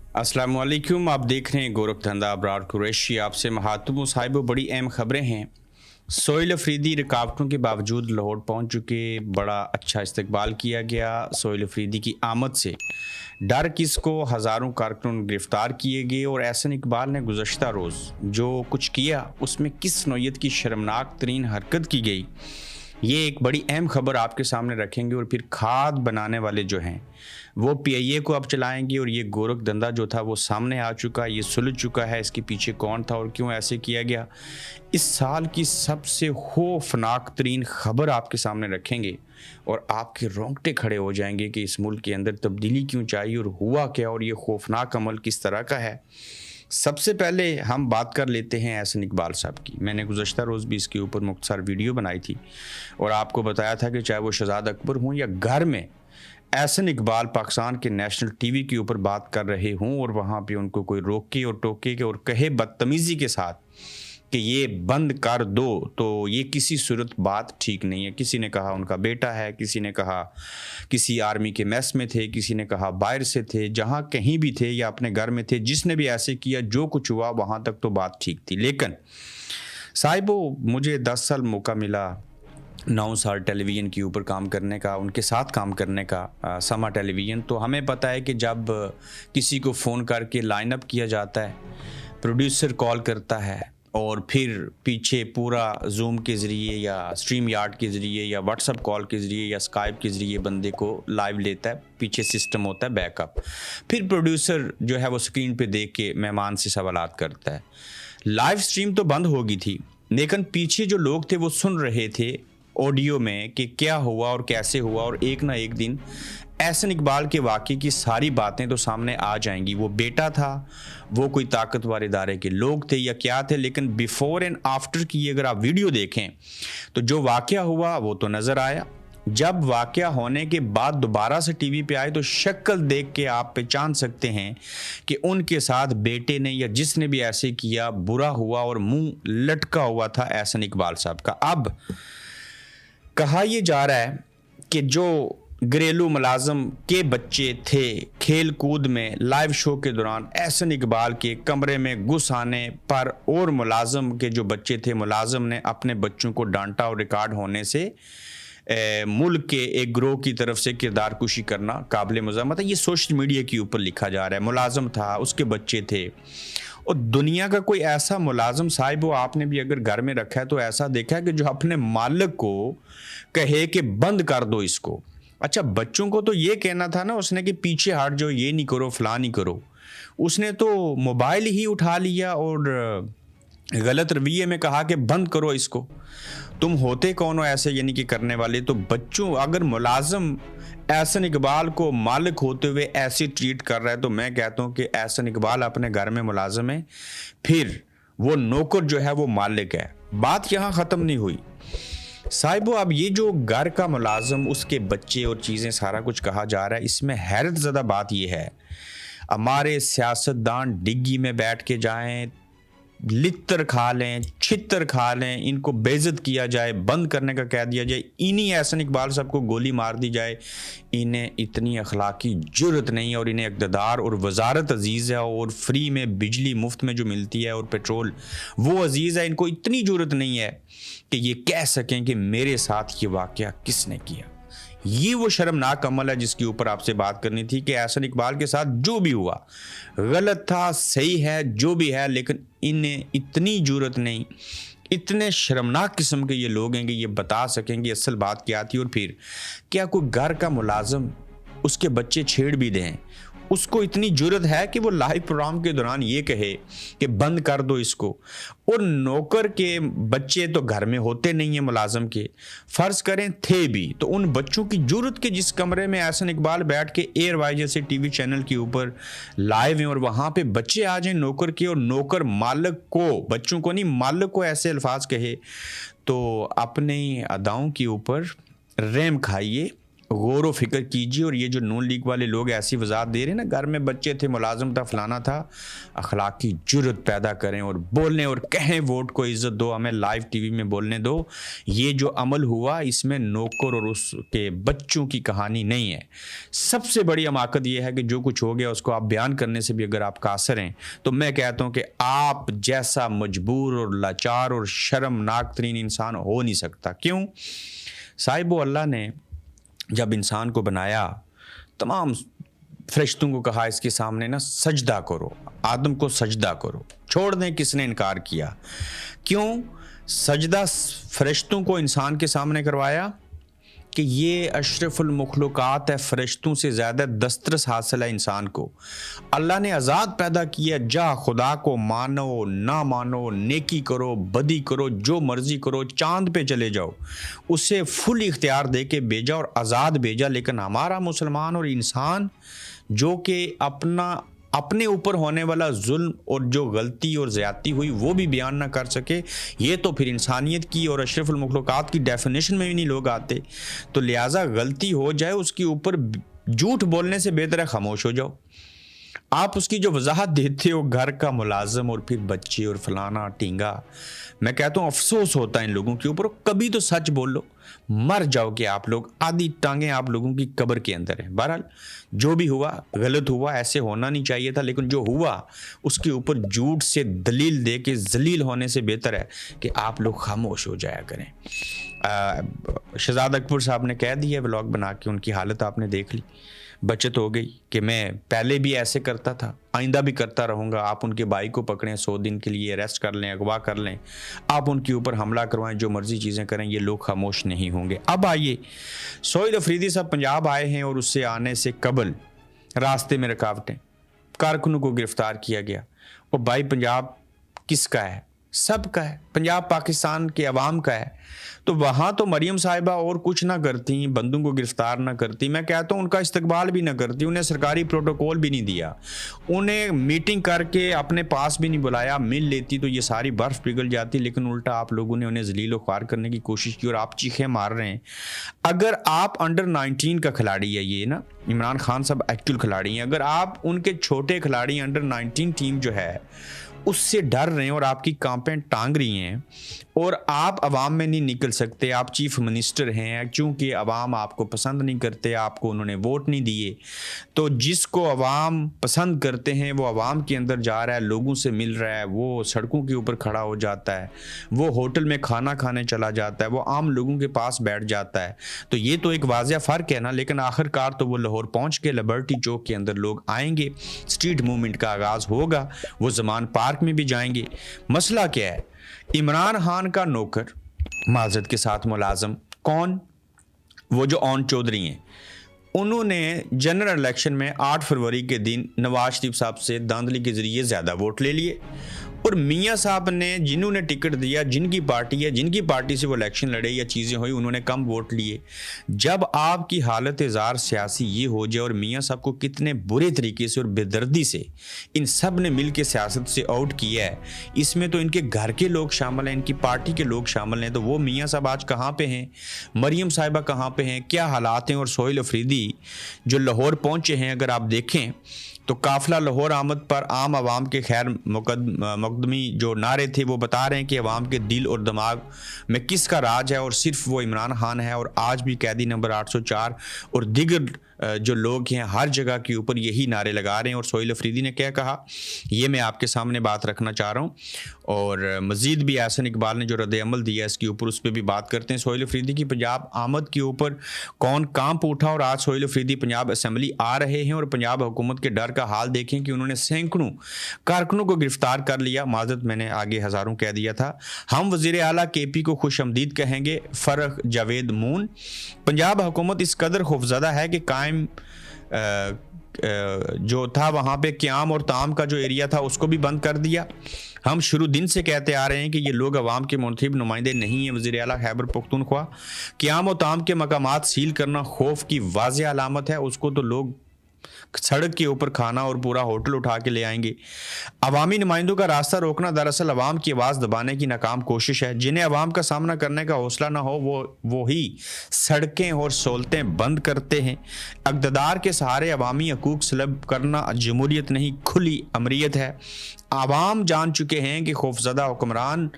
अस्सलाम वालेकुम। आप देख रहे हैं गोरखधंधा अबरार कुरैशी। आपसे महातुम साहिब बड़ी अहम खबरें हैं। सोहेल अफरीदी रुकावटों के बावजूद लाहौर पहुंच चुके, बड़ा अच्छा इस्तकबाल किया गया। सोहेल अफरीदी की आमद से डर किसको, हज़ारों कारकुन गिरफ्तार किए गए और एहसन इकबाल ने गुज़श्ता रोज़ जो कुछ किया उसमें किस नौयत की शर्मनाक तरीन हरकत की गई, ये एक बड़ी अहम खबर आपके सामने रखेंगे। और फिर खाद बनाने वाले जो हैं वो पीआईए को अब चलाएंगे और ये गोरख धंधा जो था वो सामने आ चुका, ये सुलझ चुका है। इसके पीछे कौन था और क्यों ऐसे किया गया, इस साल की सबसे खौफनाक तरीन खबर आपके सामने रखेंगे और आपके रोंगटे खड़े हो जाएंगे कि इस मुल्क के अंदर तब्दीली क्यों चाहिए और हुआ क्या और ये खौफनाक अमल किस तरह का है। सबसे पहले हम बात कर लेते हैं एहसन इकबाल साहब की। मैंने गुज़श्ता रोज़ भी इसके ऊपर मुख्तसर वीडियो बनाई थी और आपको बताया था कि चाहे वो शहजाद अकबर हों या घर में एहसन इकबाल पाकिस्तान के नेशनल टीवी के ऊपर बात कर रहे हों और वहाँ पे उनको कोई रोके और टोके के और कहे बदतमीज़ी के साथ कि ये बंद कर दो, तो ये किसी सूरत बात ठीक नहीं है। किसी ने कहा उनका बेटा है, किसी ने कहा किसी आर्मी के मैस में थे, किसी ने कहा बाहर से थे, जहाँ कहीं भी थे या अपने घर में थे, जिसने भी ऐसे किया जो कुछ हुआ वहाँ तक तो बात ठीक थी। लेकिन साहिबो, मुझे 10 साल मौका मिला, 9 साल टेलीविज़न के ऊपर काम करने का, उनके साथ काम करने का, समा टेलीविज़न। तो हमें पता है कि जब किसी को फ़ोन करके लाइन अप किया जाता है, प्रोड्यूसर कॉल करता है और फिर पीछे पूरा जूम के ज़रिए या स्ट्रीम यार्ड के ज़रिए या व्हाट्सअप कॉल के ज़रिए या स्काइप के ज़रिए बंदे को लाइव लेता है, पीछे सिस्टम होता है बैकअप। फिर प्रोड्यूसर जो है वो स्क्रीन पे देख के मेहमान से सवालात करता है। लाइव स्ट्रीम तो बंद होगी थी, लेकिन पीछे जो लोग थे वो सुन रहे थे ऑडियो में कि क्या हुआ और कैसे हुआ, और एक ना एक दिन एहसन इकबाल के वाक़े की सारी बातें तो सामने आ जाएंगी। वो बेटा था, वो कोई ताकतवर इदारे के लोग थे या क्या थे, लेकिन बिफ़ोर एंड आफ्टर की अगर आप वीडियो देखें तो जो वाक़या हुआ वो तो नज़र आया। जब वाक़या होने के बाद दोबारा से टीवी पे आए तो शक्ल देख के आप पहचान सकते हैं कि उनके साथ बेटे ने या जिसने भी ऐसे किया बुरा हुआ और मुंह लटका हुआ था एहसन इकबाल साहब का। अब कहा यह जा रहा है कि जो घरेलू मुलाजम के बच्चे थे, खेल कूद में लाइव शो के दौरान एहसन इकबाल के कमरे में घुस आने पर और मुलाजम के जो बच्चे थे, मुलाजम ने अपने बच्चों को डांटा और रिकॉर्ड होने से मुल्क के एक ग्रोह की तरफ से किरदार कुशी करना काबिल मज़म्मत है। ये सोशल मीडिया के ऊपर लिखा जा रहा है। मुलाजम था, उसके बच्चे थे, और दुनिया का कोई ऐसा मुलाजम साहिब हो आपने भी अगर घर में रखा है तो ऐसा देखा है कि जो अपने मालिक को कहे कि बंद कर दो इसको। अच्छा, बच्चों को तो ये कहना था ना उसने कि पीछे हट जाओ, ये नहीं करो, फलां नहीं करो। उसने तो मोबाइल ही उठा लिया और गलत रवैये में कहा कि बंद करो इसको। तुम होते कौन हो ऐसे यानी कि करने वाले? तो बच्चों, अगर मुलाजम एहसन इकबाल को मालिक होते हुए ऐसे ट्रीट कर रहा है तो मैं कहता हूँ कि एहसन इकबाल अपने घर में मुलाजम है, फिर वो नौकर जो है वो मालिक है। बात यहाँ ख़त्म नहीं हुई साहिबो। अब ये जो घर का मुलाजम, उसके बच्चे और चीज़ें सारा कुछ कहा जा रहा है, इसमें हैरत ज़दा बात ये है हमारे सियासतदान डिग्गी में बैठ के जाएं, लित्तर खा लें, छितर खा लें, इनको बेइज्जत किया जाए, बंद करने का कह दिया जाए, इन्हीं एहसन इकबाल साहब को गोली मार दी जाए। इन्हें इतनी अखलाकी जुर्रत नहीं है और इन्हें इक़्तिदार और वजारत अजीज़ है और फ्री में बिजली मुफ्त में जो मिलती है और पेट्रोल वो अजीज़ है। इनको इतनी जुर्रत नहीं है कि ये कह सकें कि मेरे साथ ये वाक़या किसने किया। ये वो शर्मनाक अमल है जिसके ऊपर आपसे बात करनी थी कि एहसन इकबाल के साथ जो भी हुआ गलत था, सही है, जो भी है, लेकिन इन्हें इतनी जुर्रत नहीं, इतने शर्मनाक किस्म के ये लोग हैं कि ये बता सकेंगे असल बात क्या थी। और फिर क्या कोई घर का मुलाजम उसके बच्चे छेड़ भी दें, उसको इतनी जुर्रत है कि वो लाइव प्रोग्राम के दौरान ये कहे कि बंद कर दो इसको। और नौकर के बच्चे तो घर में होते नहीं हैं मुलाजम के, फ़र्ज़ करें थे भी, तो उन बच्चों की जुर्रत के जिस कमरे में एहसन इकबाल बैठ के एयर वाई जैसे टीवी चैनल के ऊपर लाइव हैं और वहाँ पे बच्चे आ जाएं नौकर के और नौकर मालिक को, बच्चों को नहीं मालिक को ऐसे अल्फाज कहे, तो अपनी अदाओं के ऊपर रहम खाइए, غور و فکر کیجیے. اور یہ جو نون لیگ والے لوگ ایسی وضاحت دے رہے ہیں نا، گھر میں بچے تھے، ملازم تھا، فلانا تھا، اخلاقی جرت پیدا کریں اور بولنے اور کہیں ووٹ کو عزت دو، ہمیں لائیو ٹی وی میں بولنے دو. یہ جو عمل ہوا اس میں نوکر اور اس کے بچوں کی کہانی نہیں ہے. سب سے بڑی حماقت یہ ہے کہ جو کچھ ہو گیا اس کو آپ بیان کرنے سے بھی اگر آپ قاصر ہیں تو میں کہتا ہوں کہ آپ جیسا مجبور اور لاچار اور شرمناک ترین انسان ہو نہیں سکتا. کیوں؟ صاحب اللہ نے جب انسان کو بنایا تمام فرشتوں کو کہا اس کے سامنے نا سجدہ کرو، آدم کو سجدہ کرو. چھوڑ دیں کس نے انکار کیا. کیوں سجدہ فرشتوں کو انسان کے سامنے کروایا؟ کہ یہ اشرف المخلوقات ہے، فرشتوں سے زیادہ دسترس حاصل ہے انسان کو. اللہ نے آزاد پیدا کیا، جا خدا کو مانو نہ مانو، نیکی کرو بدی کرو، جو مرضی کرو، چاند پہ چلے جاؤ، اسے فل اختیار دے کے بھیجا اور آزاد بھیجا. لیکن ہمارا مسلمان اور انسان جو کہ اپنے اوپر ہونے والا ظلم اور جو غلطی اور زیادتی ہوئی وہ بھی بیان نہ کر سکے، یہ تو پھر انسانیت کی اور اشرف المخلوقات کی ڈیفینیشن میں بھی نہیں لوگ آتے. تو لہٰذا غلطی ہو جائے اس کے اوپر جھوٹ بولنے سے بہتر ہے خاموش ہو جاؤ. آپ اس کی جو وضاحت دیتے ہو گھر کا ملازم اور پھر بچے اور فلانا ٹینگا، میں کہتا ہوں افسوس ہوتا ہے ان لوگوں کے اوپر. کبھی تو سچ بول لو، مر جاؤ کہ آپ لوگ آدھی ٹانگیں آپ لوگوں کی قبر کے اندر ہیں. بہرحال جو بھی ہوا غلط ہوا، ایسے ہونا نہیں چاہیے تھا، لیکن جو ہوا اس کے اوپر جھوٹ سے دلیل دے کے ذلیل ہونے سے بہتر ہے کہ آپ لوگ خاموش ہو جایا کریں. شہزاد اکبر صاحب نے کہہ دیا ولاگ بنا کے، ان کی حالت آپ نے دیکھ لی. بچت ہو گئی کہ میں پہلے بھی ایسے کرتا تھا، آئندہ بھی کرتا رہوں گا. آپ ان کے بھائی کو پکڑیں، 100 دن کے لیے اریسٹ کر لیں، اغوا کر لیں، آپ ان کے اوپر حملہ کروائیں، جو مرضی چیزیں کریں، یہ لوگ خاموش نہیں ہوں گے. اب آئیے، سہیل افریدی صاحب پنجاب آئے ہیں اور اس سے آنے سے قبل راستے میں رکاوٹیں، کارکنوں کو گرفتار کیا گیا. اور بھائی پنجاب کس کا ہے؟ سب کا ہے. پنجاب پاکستان کے عوام کا ہے. تو وہاں تو مریم صاحبہ اور کچھ نہ کرتی، بندوں کو گرفتار نہ کرتی، میں کہتا ہوں ان کا استقبال بھی نہ کرتی، انہیں سرکاری پروٹوکول بھی نہیں دیا، انہیں میٹنگ کر کے اپنے پاس بھی نہیں بلایا. مل لیتی تو یہ ساری برف پگھل جاتی، لیکن الٹا آپ لوگوں نے انہیں ذلیل و خوار کرنے کی کوشش کی اور آپ چیخیں مار رہے ہیں. اگر آپ انڈر 19 کا کھلاڑی ہے، یہ نا عمران خان صاحب ایکچوئل کھلاڑی ہیں، اگر آپ ان کے چھوٹے کھلاڑی انڈر 19 ٹیم جو ہے اس سے ڈر رہے ہیں اور آپ کی کانپیں ٹانگ رہی ہیں اور آپ عوام میں نہیں نکل سکتے، آپ چیف منسٹر ہیں، چونکہ عوام آپ کو پسند نہیں کرتے، آپ کو انہوں نے ووٹ نہیں دیے، تو جس کو عوام پسند کرتے ہیں وہ عوام کے اندر جا رہا ہے، لوگوں سے مل رہا ہے، وہ سڑکوں کے اوپر کھڑا ہو جاتا ہے، وہ ہوٹل میں کھانا کھانے چلا جاتا ہے، وہ عام لوگوں کے پاس بیٹھ جاتا ہے. تو یہ تو ایک واضح فرق ہے نا. لیکن آخر کار تو وہ لاہور پہنچ کے لبرٹی چوک کے اندر لوگ آئیں گے، اسٹریٹ موومنٹ کا آغاز ہوگا، وہ زمان پارک میں بھی جائیں گے. مسئلہ کیا ہے؟ عمران خان کا نوکر، معذرت کے ساتھ ملازم، کون؟ وہ جو اون چودھری ہیں، انہوں نے جنرل الیکشن میں 8 فروری کے دن نواز شریف صاحب سے دھاندلی کے ذریعے زیادہ ووٹ لے لیے، اور میاں صاحب نے جنہوں نے ٹکٹ دیا، جن کی پارٹی ہے، جن کی پارٹی سے وہ الیکشن لڑے یا چیزیں ہوئی، انہوں نے کم ووٹ لیے. جب آپ کی حالت زار سیاسی یہ ہو جائے اور میاں صاحب کو کتنے برے طریقے سے اور بے دردی سے ان سب نے مل کے سیاست سے آؤٹ کیا ہے، اس میں تو ان کے گھر کے لوگ شامل ہیں، ان کی پارٹی کے لوگ شامل ہیں، تو وہ میاں صاحب آج کہاں پہ ہیں؟ مریم صاحبہ کہاں پہ ہیں؟ کیا حالات ہیں؟ اور سہیل افریدی جو لاہور پہنچے ہیں، اگر آپ دیکھیں تو قافلہ لاہور آمد پر عام عوام کے خیر مقدمی جو نعرے تھے وہ بتا رہے ہیں کہ عوام کے دل اور دماغ میں کس کا راج ہے، اور صرف وہ عمران خان ہے. اور آج بھی قیدی نمبر 804 اور دیگر جو لوگ ہیں ہر جگہ کے اوپر یہی نعرے لگا رہے ہیں. اور سہیل افریدی نے کیا کہا یہ میں آپ کے سامنے بات رکھنا چاہ رہا ہوں، اور مزید بھی احسن اقبال نے جو رد عمل دیا اس کے اوپر اس پہ بھی بات کرتے ہیں. سہیل افریدی کی پنجاب آمد کے اوپر کون کانپ اٹھا، اور آج سہیل افریدی پنجاب اسمبلی آ رہے ہیں، اور پنجاب حکومت کے ڈر کا حال دیکھیں کہ انہوں نے سینکڑوں کارکنوں کو گرفتار کر لیا. معذرت میں نے آگے ہزاروں کہہ دیا تھا. ہم وزیر اعلیٰ کے پی کو خوش آمدید کہیں گے، فرق جاوید مون. پنجاب حکومت اس قدر خوفزدہ ہے کہ قائم جو تھا وہاں پہ قیام اور طعام کا جو ایریا تھا اس کو بھی بند کر دیا. ہم شروع دن سے کہتے آ رہے ہیں کہ یہ لوگ عوام کے منتخب نمائندے نہیں ہیں. وزیر اعلیٰ خیبر پختونخوا، قیام و طعام کے مقامات سیل کرنا خوف کی واضح علامت ہے. اس کو تو لوگ सड़क के ऊपर खाना और पूरा होटल उठा के ले आएंगे। अवामी नुमाइंदों का रास्ता रोकना दरअसल अवाम की आवाज़ दबाने की नाकाम कोशिश है। जिन्हें अवाम का सामना करने का हौसला ना हो वो ही सड़कें और सहूलतें बंद करते हैं। इक़्तिदार के सहारे अवामी हकूक़ सलब करना जमहूरियत नहीं, खुली अमरीत है। आवाम जान चुके हैं कि खौफजदा हुक्मरान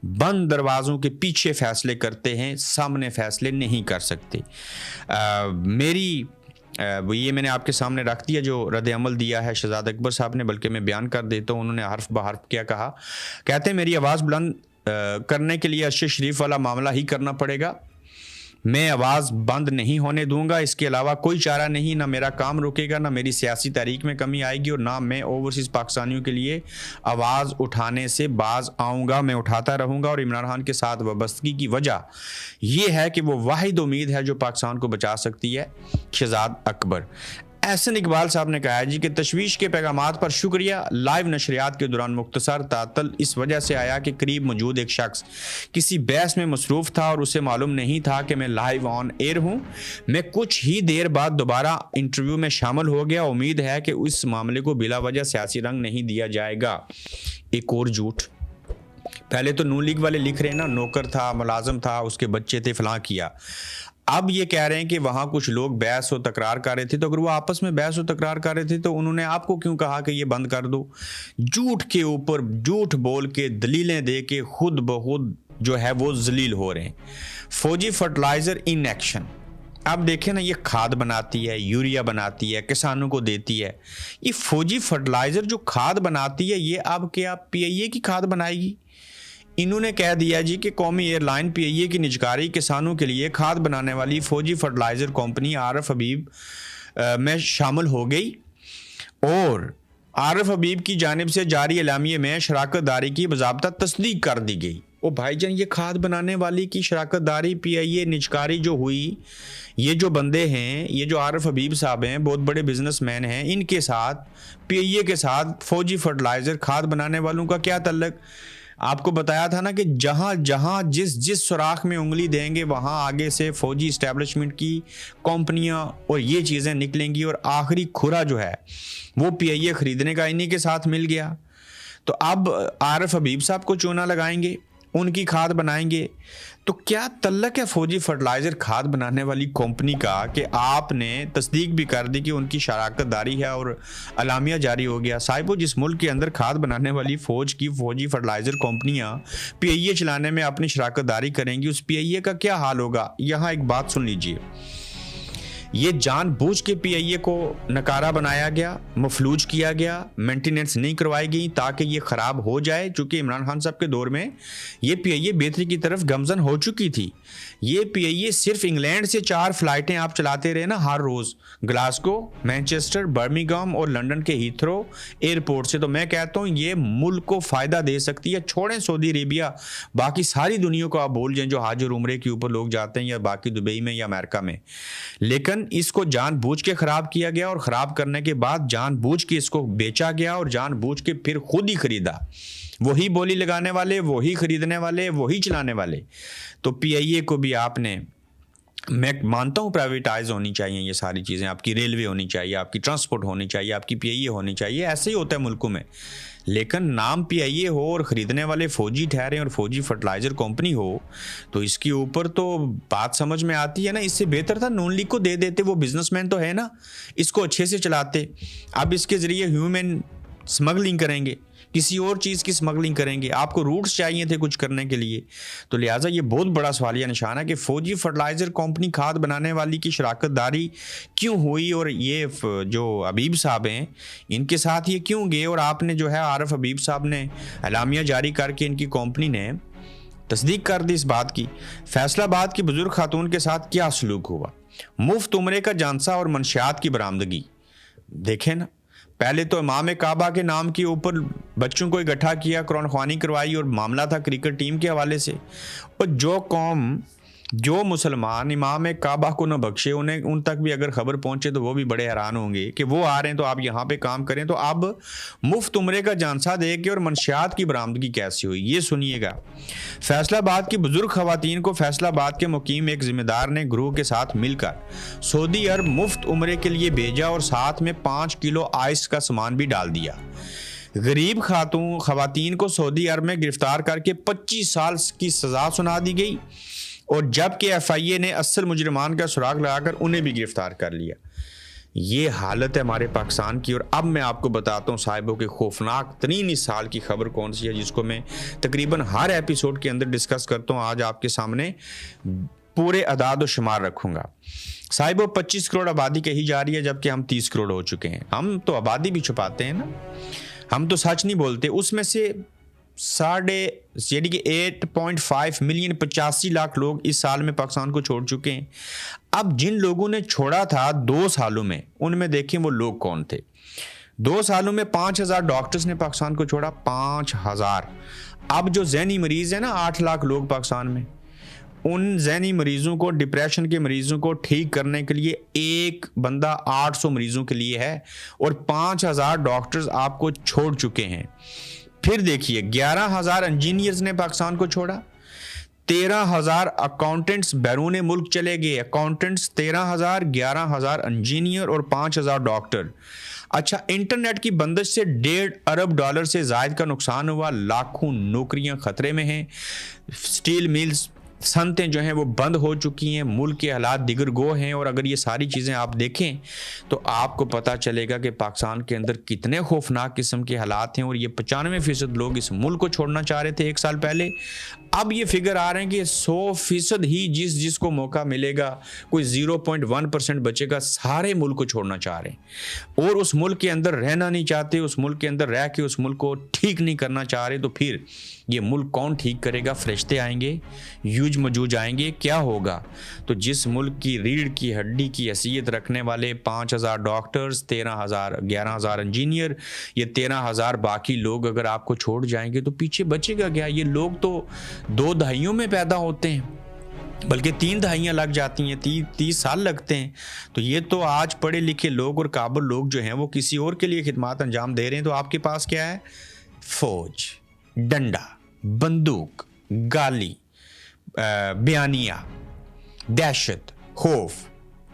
बंद दरवाज़ों के पीछे फ़ैसले करते हैं, सामने फ़ैसले नहीं कर सकते। ये मैंने आपके सामने रख दिया जो रद्द अमल दिया है शहजाद अकबर साहब ने, बल्कि मैं बयान कर देता हूँ। उन्होंने हर्फ ब हर्फ क्या कहा। कहते हैं मेरी आवाज़ बुलंद करने के लिए अर्श शरीफ वाला मामला ही करना पड़ेगा। मैं आवाज़ बंद नहीं होने दूंगा, इसके अलावा कोई चारा नहीं। ना मेरा काम रुकेगा, ना मेरी सियासी तारीख में कमी आएगी, और ना मैं ओवरसीज़ पाकिस्तानियों के लिए आवाज़ उठाने से बाज आऊँगा। मैं उठाता रहूँगा। और इमरान खान के साथ वाबस्तगी की वजह यह है कि वो वाहिद उम्मीद है जो पाकिस्तान को बचा सकती है। शहजाद अकबर। एहसन इकबाल साहब ने कहा है जी कि तशवीश के पैगामात पर शुक्रिया। लाइव नशरियात के दौरान मुख्तसर तातल इस वजह से आया कि करीब मौजूद एक शख्स किसी बहस में मसरूफ़ था और उसे मालूम नहीं था कि मैं लाइव ऑन एयर हूँ। मैं कुछ ही देर बाद दोबारा इंटरव्यू में शामिल हो गया। उम्मीद है कि इस मामले को बिला वजह सियासी रंग नहीं दिया जाएगा। एक और झूठ, पहले तो नून लीग वाले लिख रहे हैं ना, नौकर था, मुलाजम था, उसके बच्चे थे, फलां किया। अब ये कह रहे हैं कि वहाँ कुछ लोग बहस व तकरार कर रहे थे, तो अगर वो आपस में बहस व तकरार कर रहे थे तो उन्होंने आपको क्यों कहा कि ये बंद कर दो? झूठ के ऊपर झूठ बोल के, दलीलें दे के खुद ब खुद जो है वो जलील हो रहे हैं। फौजी फर्टिलाइज़र इन एक्शन। अब देखें ना, ये खाद बनाती है, यूरिया बनाती है, किसानों को देती है। ये फौजी फर्टिलाइज़र जो खाद बनाती है, ये अब क्या PIA की खाद बनाएगी? इन्होंने कह दिया जी कि कौमी एयरलाइन PIA की निजकारी किसानों के लिए खाद बनाने वाली फौजी फर्टिलाइज़र कंपनी आरफ हबीब में शामिल हो गई, और आरफ हबीब की जानिब से जारी एलामिये में शराकत दारी की बाज़ाब्ता तस्दीक कर दी गई। ओ भाईजान, ये खाद बनाने वाली की शराकत दारी PIA निजकारी जो हुई, ये जो बंदे हैं, ये जो आरफ हबीब साहब हैं, बहुत बड़े बिजनेसमैन हैं, इनके साथ PIA के साथ फौजी फर्टिलाइज़र खाद बनाने वालों का क्या तल्लक? आपको बताया था ना कि जहाँ जहाँ जिस सुराख में उंगली देंगे वहाँ आगे से फौजी इस्टेब्लिशमेंट की कंपनियाँ और ये चीज़ें निकलेंगी, और आखिरी खुरा जो है वो PIA ख़रीदने का इन्हीं के साथ मिल गया। तो अब आरफ हबीब साहब को चूना लगाएंगे, उनकी खाद बनाएंगे। तो क्या तल्लक है फौजी फर्टिलाइज़र खाद बनाने वाली कंपनी का कि आपने तस्दीक भी कर दी कि उनकी शराकत दारी है और अलामिया जारी हो गया। साहिबो, जिस मुल्क के अंदर खाद बनाने वाली फौजी फर्टिलाइज़र कंपनियां PIA चलाने में अपनी शराकत दारी करेंगी, उस PIA का क्या हाल होगा? यहाँ एक बात सुन लीजिए। ये जानबूझ के PIA को नकारा बनाया गया, मफलूज किया गया, मेंटेनेंस नहीं करवाई गई ताकि ये ख़राब हो जाए। चूँकि इमरान खान साहब के दौर में ये PIA बेहतरी की तरफ गमजन हो चुकी थी। ये PIA सिर्फ इंग्लैंड से 4 फ़्लाइटें आप चलाते रहे ना हर रोज़, ग्लासगो, मैनचेस्टर, बर्मिंघम और लंदन के हीथ्रो एयरपोर्ट से। तो मैं कहता हूँ ये मुल्क को फ़ायदा दे सकती है। छोड़ें सऊदी अरेबिया, बाकी सारी दुनिया को आप बोल जाएं जो हज और उम्रे के ऊपर लोग जाते हैं, या बाकी दुबई में या अमेरिका में। लेकिन इसको जानबूझ के ख़राब किया गया, और ख़राब करने के बाद जानबूझ के इसको बेचा गया, और जानबूझ के फिर खुद ही ख़रीदा। वही बोली लगाने वाले, वही ख़रीदने वाले, वही चलाने वाले। तो PIA को भी आपने, मैं मानता हूँ प्राइवेटाइज होनी चाहिए ये सारी चीज़ें, आपकी रेलवे होनी चाहिए, आपकी ट्रांसपोर्ट होनी चाहिए, आपकी PIA होनी चाहिए, ऐसे ही होता है मुल्कों में। लेकिन नाम PIA हो और ख़रीदने वाले फ़ौजी ठहरे और फौजी फर्टिलाइज़र कंपनी हो, तो इसके ऊपर तो बात समझ में आती है ना। इससे बेहतर था नून लीग को दे देते, वो बिजनेसमैन तो है ना, इसको अच्छे से चलाते। अब इसके ज़रिए ह्यूमन स्मगलिंग करेंगे, किसी और चीज़ की स्मगलिंग करेंगे। आपको रूट्स चाहिए थे कुछ करने के लिए। तो लिहाजा ये बहुत बड़ा सवालिया निशान है कि फ़ौजी फर्टिलाइज़र कंपनी खाद बनाने वाली की शराकत दारी क्यों हुई, और ये जो हबीब साहब हैं इनके साथ ये क्यों गए, और आपने जो है आरफ हबीब साहब ने एलामिया जारी करके इनकी कंपनी ने तस्दीक कर दी इस बात की। फैसलाबाद की बुजुर्ग खातून के साथ क्या सलूक हुआ? मुफ्त उम्रे का जानसा और मंशियात की बरामदगी। देखें ना, पहले तो इमाम काबा के नाम के ऊपर बच्चों को इकट्ठा किया, कुरान ख्वानी करवाई, और मामला था क्रिकेट टीम के हवाले से। और जो कौम जो मुसलमान इमाम काबा को न बख्शे, उन्हें उन तक भी अगर खबर पहुंचे तो वो भी बड़े हैरान होंगे कि वो आ रहे हैं तो आप यहाँ पे काम करें। तो अब मुफ्त उम्रे का जानसा दे के और मंशियात की बरामदगी कैसे हुई, ये सुनिएगा। फैसलाबाद की बुजुर्ग खवातीन को फैसलाबाद के मुकीम एक जिम्मेदार ने ग्रुप के साथ मिलकर सऊदी अरब मुफ्त उम्रे के लिए भेजा और साथ में 5 किलो आइस का सामान भी डाल दिया। गरीब खवातीन को सऊदी अरब में गिरफ्तार करके 25 साल की सजा सुना दी गई और जबकि FIA ने असल मुजरिमान का सुराग लगाकर उन्हें भी गिरफ्तार कर लिया। ये हालत है हमारे पाकिस्तान की। और अब मैं आपको बताता हूँ साहिबों के खौफनाक तरीन इस साल की खबर कौन सी है, जिसको मैं तकरीबन हर एपिसोड के अंदर डिस्कस करता हूँ। आज आपके सामने पूरे अदाद व शुमार रखूँगा। साहिबों 25 करोड़ आबादी कही जा रही है, जबकि हम 30 करोड़ हो चुके हैं। हम तो आबादी भी छुपाते हैं ना, हम तो सच नहीं बोलते। उसमें से 8.5 मिलियन 85 लाख लोग इस साल में पाकिस्तान को छोड़ चुके हैं। अब जिन लोगों ने छोड़ा था 2 सालों में, उनमें देखें वो लोग कौन थे। 2 सालों में 5000 डॉक्टर्स ने पाकिस्तान को छोड़ा, 5000। अब जो जहनी मरीज है ना, 8 लाख लोग पाकिस्तान में, उन जहनी मरीजों को, डिप्रेशन के मरीजों को ठीक करने के लिए एक बंदा 800 मरीजों के लिए है और 5000 डॉक्टर्स आपको छोड़ चुके हैं। फिर देखिए 11,000 इंजीनियर्स ने पाकिस्तान को छोड़ा, 13,000 अकाउंटेंट्स बैरून मुल्क चले गए। अकाउंटेंट्स 13,000, 11,000 इंजीनियर और 5,000 डॉक्टर। अच्छा, इंटरनेट की बंदिश से $1.5 अरब से जायद का नुकसान हुआ, लाखों नौकरियां खतरे में हैं। स्टील मिल्स, सनतें जो हैं वो बंद हो चुकी हैं, मुल्क के हालात दिगर गो हैं। और अगर ये सारी चीज़ें आप देखें तो आपको पता चलेगा कि पाकिस्तान के अंदर कितने खौफनाक किस्म के हालात हैं। और ये 95% लोग इस मुल्क को छोड़ना चाह रहे थे 1 साल पहले। अब ये फिगर आ रहे हैं कि 100% ही जिसको मौका मिलेगा, कोई 0.1% बचेगा, सारे मुल्क को छोड़ना चाह रहे हैं और उस मुल्क के अंदर रहना नहीं चाहते, उस मुल्क के अंदर रह के उस मुल्क को ठीक नहीं करना चाह रहे। तो फिर ये मुल्क कौन ठीक करेगा? फरिश्ते आएंगे, यूज मजूज आएंगे, क्या होगा? तो जिस मुल्क की रीढ़ की हड्डी की हैसियत रखने वाले 5000 डॉक्टर्स, 13,000 11,000 इंजीनियर, ये 13,000 बाकी लोग अगर आपको छोड़ जाएंगे तो पीछे बचेगा क्या? ये लोग तो 2 दहाइयों में पैदा होते हैं, बल्कि 3 दहाइयाँ लग जाती हैं, 30 साल लगते हैं। तो ये तो आज पढ़े लिखे लोग और काबिल लोग जो हैं वो किसी और के लिए खिदमत अंजाम दे रहे हैं। तो आपके पास क्या है? फौज, डंडा, बंदूक, गाली, बयानिया, दहशत, खौफ,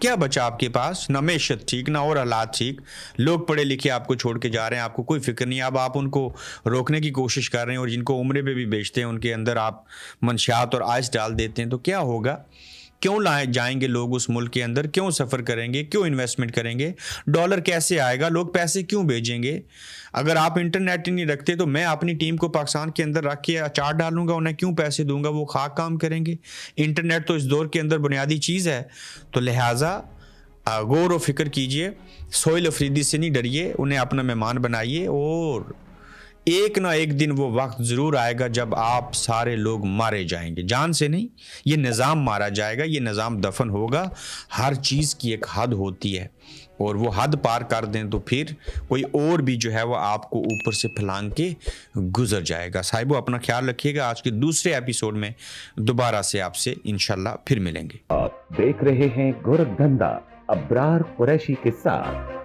क्या बचा आपके पास? ना मैशत ठीक, ना और हालात ठीक। लोग पढ़े लिखे आपको छोड़ के जा रहे हैं, आपको कोई फिक्र नहीं। अब आप उनको रोकने की कोशिश कर रहे हैं और जिनको उम्रे पे भी बेचते हैं उनके अंदर आप मंशियात और आइस डाल देते हैं। तो क्या होगा? क्यों लाए जाएंगे लोग उस मुल्क के अंदर? क्यों सफ़र करेंगे? क्यों इन्वेस्टमेंट करेंगे? डॉलर कैसे आएगा? लोग पैसे क्यों भेजेंगे? अगर आप इंटरनेट ही नहीं रखते तो मैं अपनी टीम को पाकिस्तान के अंदर रख के अचार डालूंगा, उन्हें क्यों पैसे दूंगा? वो खाक काम करेंगे। इंटरनेट तो इस दौर के अंदर बुनियादी चीज़ है। तो लिहाजा गौर व फिक्र कीजिए, सोहेल अफरीदी से नहीं डरिए, उन्हें अपना मेहमान बनाइए और एक ना एक दिन वो वक्त ज़रूर आएगा जब आप सारे लोग मारे जाएंगे, जान से नहीं, ये निज़ाम मारा जाएगा, ये निज़ाम दफन होगा। हर चीज़ की एक हद होती है और वो हद पार कर दें तो फिर कोई और भी जो है वो आपको ऊपर से फलांग के गुजर जाएगा। साहिबो अपना ख्याल रखिएगा। आज के दूसरे एपिसोड में दोबारा से आपसे इंशाल्लाह फिर मिलेंगे। आप देख रहे हैं गोरखधंधा अब्रार कुरैशी के साथ।